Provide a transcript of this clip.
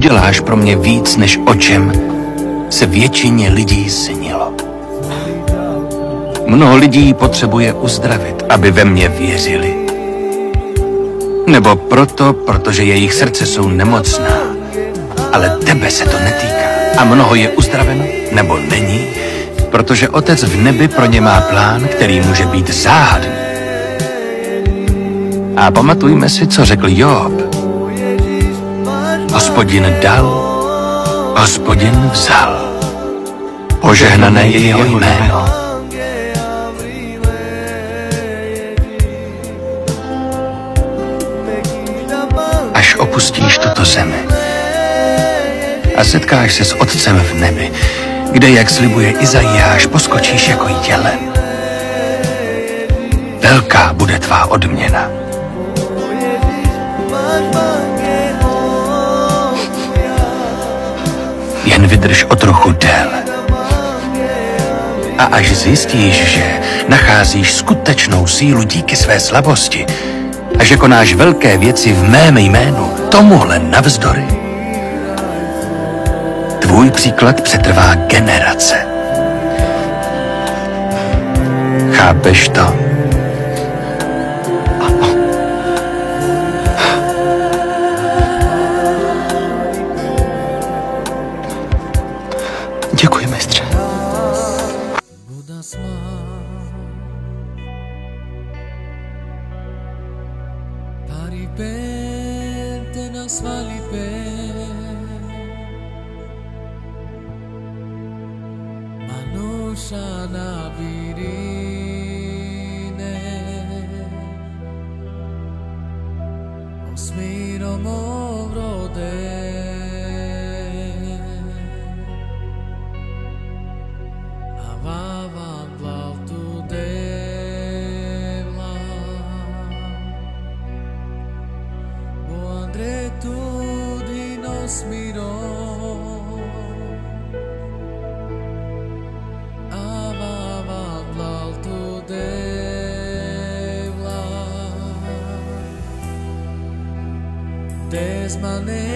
uděláš pro mě víc, než o čem se většině lidí snilo. Mnoho lidí potřebuje uzdravit, aby ve mně věřili. Nebo protože jejich srdce jsou nemocná. Ale tebe se to netýká. A mnoho je uzdraveno, nebo není, protože Otec v nebi pro ně má plán, který může být záhadný. A pamatujme si, co řekl Job. Hospodin dal, Hospodin vzal. Požehnané je jeho jméno. Až opustíš tuto zemi a setkáš se s Otcem v nebi, kde, jak slibuje Izajáš, poskočíš jako jelen. Velká bude tvá odměna. Jen vydrž o trochu déle. A až zjistíš, že nacházíš skutečnou sílu díky své slabosti a že konáš velké věci v mém jménu, tomuhle navzdory, tvůj příklad přetrvá generace. Chápeš to? Děkuji, mistře. Desmané